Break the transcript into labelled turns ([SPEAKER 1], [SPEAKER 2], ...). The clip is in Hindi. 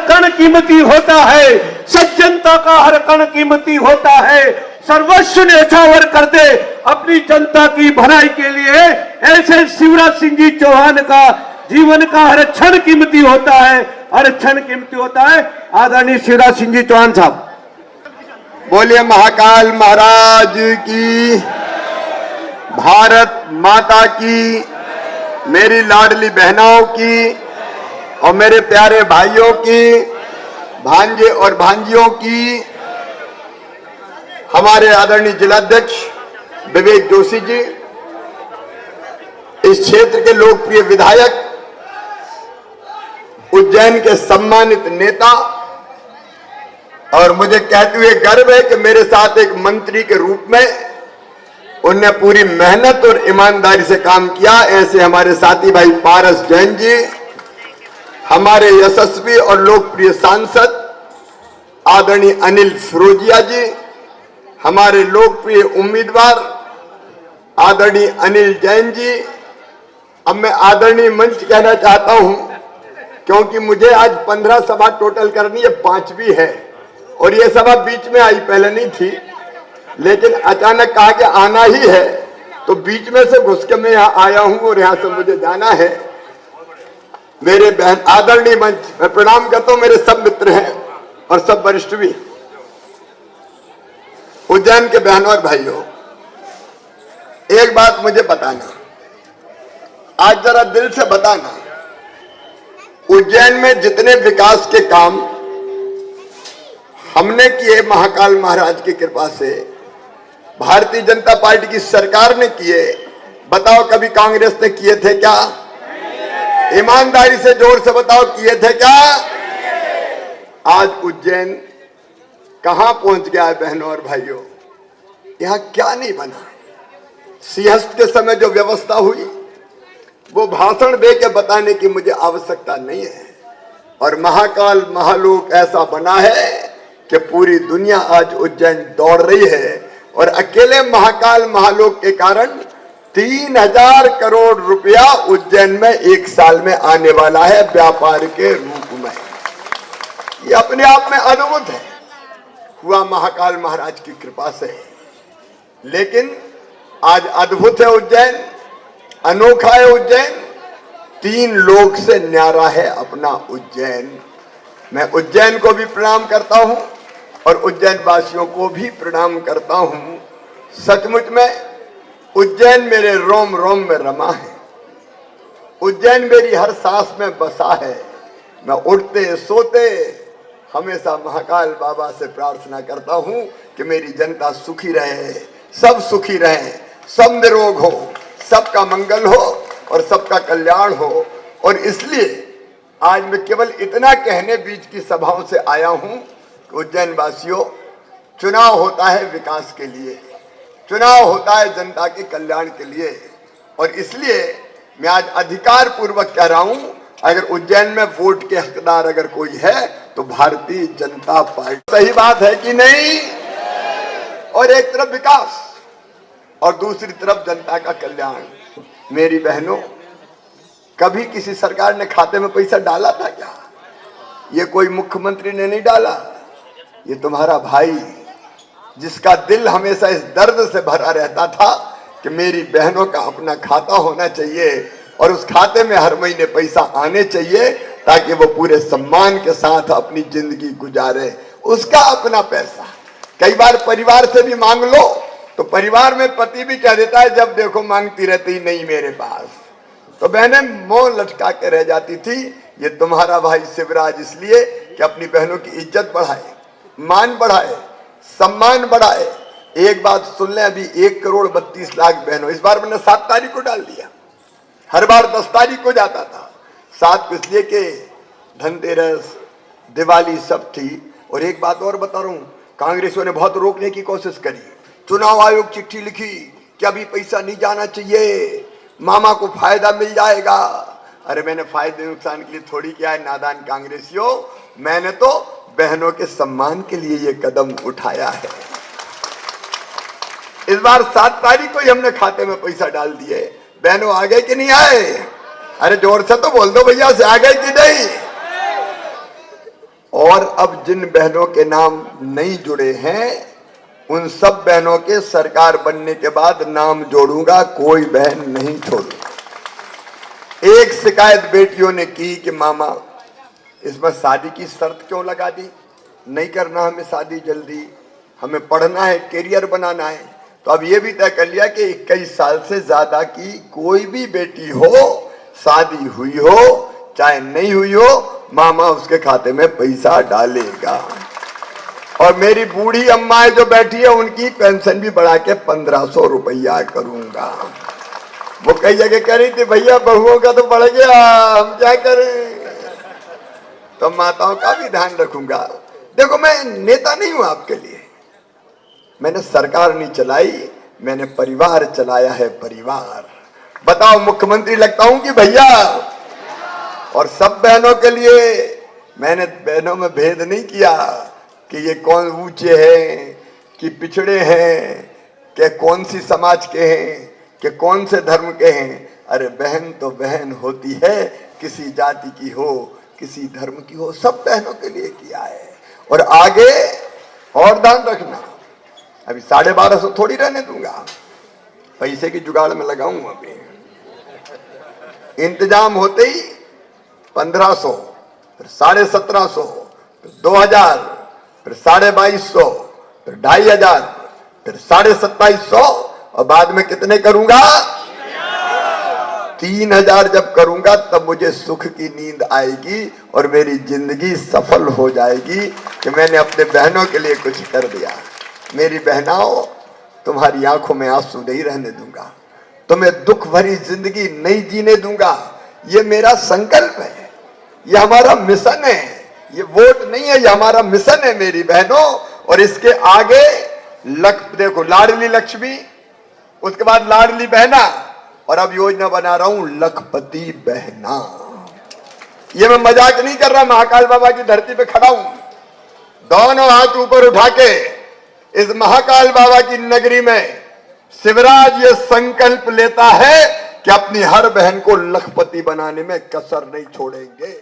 [SPEAKER 1] कण कीमती होता है, सज्जनता का हर कण कीमती होता है। सर्वस्व न्यौछावर कर दे अपनी जनता की भलाई के लिए, ऐसे शिवराज सिंह जी चौहान का जीवन का हर क्षण कीमती होता है, हर क्षण कीमती होता है। आदरणीय शिवराज सिंह जी चौहान साहब।
[SPEAKER 2] बोलिए महाकाल महाराज की, भारत माता की, मेरी लाडली बहनों की और मेरे प्यारे भाइयों की, भांजे और भांजियों की, हमारे आदरणीय जिलाध्यक्ष विवेक जोशी जी, इस क्षेत्र के लोकप्रिय विधायक, उज्जैन के सम्मानित नेता, और मुझे कहते हुए गर्व है कि मेरे साथ एक मंत्री के रूप में उनने पूरी मेहनत और ईमानदारी से काम किया। ऐसे हमारे साथी भाई पारस जैन जी, हमारे यशस्वी और लोकप्रिय सांसद आदरणीय अनिल फिरोजिया जी, हमारे लोकप्रिय उम्मीदवार आदरणीय अनिल जैन जी। अब मैं आदरणीय मंच कहना चाहता हूं, क्योंकि मुझे आज 15 सभा टोटल करनी है, 5वीं है, और ये सभा बीच में आई, पहले नहीं थी, लेकिन अचानक कहा कि आना ही है, तो बीच में से घुस के मैं यहाँ आया हूं और यहाँ से मुझे जाना है। मेरे बहन आदरणीय मंच, मैं प्रणाम करता हूं, मेरे सब मित्र हैं और सब वरिष्ठ भी, उज्जैन के बहनों और भाइयों, एक बात मुझे बताना, आज जरा दिल से बताना, उज्जैन में जितने विकास के काम हमने किए महाकाल महाराज की कृपा से, भारतीय जनता पार्टी की सरकार ने किए, बताओ कभी कांग्रेस ने किए थे क्या? ईमानदारी से जोर से बताओ, किए थे क्या? आज उज्जैन कहां पहुंच गया है बहनों और भाइयों? यहां क्या नहीं बना? सिंहस्थ के समय जो व्यवस्था हुई वो भाषण दे के बताने की मुझे आवश्यकता नहीं है, और महाकाल महालोक ऐसा बना है कि पूरी दुनिया आज उज्जैन दौड़ रही है, और अकेले महाकाल महालोक के कारण 3000 करोड़ रुपया उज्जैन में एक साल में आने वाला है व्यापार के रूप में। ये अपने आप में अद्भुत है, हुआ महाकाल महाराज की कृपा से। लेकिन आज अद्भुत है उज्जैन, अनोखा है उज्जैन, 3 लोक से न्यारा है अपना उज्जैन। मैं उज्जैन को भी प्रणाम करता हूं और उज्जैन वासियों को भी प्रणाम करता हूं। सचमुच में उज्जैन मेरे रोम रोम में रमा है, उज्जैन मेरी हर सांस में बसा है। मैं उठते सोते हमेशा महाकाल बाबा से प्रार्थना करता हूं कि मेरी जनता सुखी रहे, सब सुखी रहे, सब निरोग हो, सबका मंगल हो और सबका कल्याण हो। और इसलिए आज मैं केवल इतना कहने बीच की सभाओं से आया हूं कि उज्जैन वासियों, चुनाव होता है विकास के लिए, चुनाव होता है जनता के कल्याण के लिए, और इसलिए मैं आज अधिकार पूर्वक कह रहा हूं, अगर उज्जैन में वोट के हकदार अगर कोई है तो भारतीय जनता पार्टी। सही बात है कि नहीं? और एक तरफ विकास और दूसरी तरफ जनता का कल्याण। मेरी बहनों, कभी किसी सरकार ने खाते में पैसा डाला था क्या? ये कोई मुख्यमंत्री ने नहीं डाला, ये तुम्हारा भाई, जिसका दिल हमेशा इस दर्द से भरा रहता था कि मेरी बहनों का अपना खाता होना चाहिए और उस खाते में हर महीने पैसा आने चाहिए, ताकि वो पूरे सम्मान के साथ अपनी जिंदगी गुजारे। उसका अपना पैसा, कई बार परिवार से भी मांग लो तो परिवार में पति भी कह देता है जब देखो मांगती रहती नहीं मेरे पास, तो बहनें मोह लटका के रह जाती थी। ये तुम्हारा भाई शिवराज इसलिए कि अपनी बहनों की इज्जत बढ़ाए, मान बढ़ाए, सम्मान बढ़ाए। एक बात सुन लें, अभी 1,32,00,000 बहनों, इस बार मैंने 7 तारीख को डाल दिया, हर बार 10 तारीख को जाता था। 7 को इसलिए कि धनतेरस दिवाली सब थी। और एक बात और बता रहा हूं, कांग्रेसियों ने बहुत रोकने की कोशिश करी, चुनाव आयोग चिट्ठी लिखी कि अभी पैसा नहीं जाना चाहिए, मामा को फायदा मिल जाएगा। अरे मैंने फायदे नुकसान के लिए थोड़ी किया है नादान कांग्रेसियों, मैंने तो बहनों के सम्मान के लिए ये कदम उठाया है। इस बार 7 तारीख को ही हमने खाते में पैसा डाल दिए। बहनों आ गए कि नहीं आए? अरे जोर से तो बोल दो भैया, से आ गए कि नहीं? और अब जिन बहनों के नाम नहीं जुड़े हैं उन सब बहनों के सरकार बनने के बाद नाम जोड़ूंगा, कोई बहन नहीं छोड़ूंगा। एक शिकायत बेटियों ने की कि मामा इसमें शादी की शर्त क्यों लगा दी, नहीं करना हमें शादी जल्दी, हमें पढ़ना है, करियर बनाना है। तो अब ये भी तय कर लिया कि 21 साल से ज्यादा की कोई भी बेटी हो, शादी हुई हो चाहे नहीं हुई हो, मामा उसके खाते में पैसा डालेगा। और मेरी बूढ़ी अम्माएं जो बैठी है उनकी पेंशन भी बढ़ा के 1500 रुपया करूंगा। वो कई जगह कह रही थी भैया बहुओं का तो बढ़ गया, हम क्या करें, तो माताओं का भी ध्यान रखूंगा। देखो मैं नेता नहीं हूं आपके लिए, मैंने सरकार नहीं चलाई, मैंने परिवार चलाया है। परिवार बताओ मुख्यमंत्री लगता हूं कि भैया। और सब बहनों के लिए मैंने बहनों में भेद नहीं किया कि ये कौन ऊंचे हैं कि पिछड़े हैं, कि कौन सी समाज के हैं, कि कौन से धर्म के हैं। अरे बहन तो बहन होती है, किसी जाति की हो किसी धर्म की हो, सब बहनों के लिए किया है। और आगे और ध्यान रखना, अभी 1250 थोड़ी रहने दूंगा, पैसे की जुगाड़ में लगाऊंगा। अभी इंतजाम होते ही 1500, फिर 1750, फिर 2000, फिर 2250, फिर 2500, फिर 2750 और बाद में कितने करूंगा? 3000 जब करूंगा तब मुझे सुख की नींद आएगी और मेरी जिंदगी सफल हो जाएगी कि मैंने अपने बहनों के लिए कुछ कर दिया। मेरी बहनाओं, तुम्हारी आंखों में आंसू नहीं रहने दूंगा, तुम्हें दुख भरी जिंदगी नहीं जीने दूंगा। ये मेरा संकल्प है, ये हमारा मिशन है, ये वोट नहीं है, ये हमारा मिशन है मेरी बहनों। और इसके आगे देखो लाडली लक्ष्मी, उसके बाद लाडली बहना, और अब योजना बना रहा हूं लखपति बहना। ये मैं मजाक नहीं कर रहा, महाकाल बाबा की धरती पे खड़ा हूं, दोनों हाथ ऊपर उठा के इस महाकाल बाबा की नगरी में शिवराज ये संकल्प लेता है कि अपनी हर बहन को लखपति बनाने में कसर नहीं छोड़ेंगे।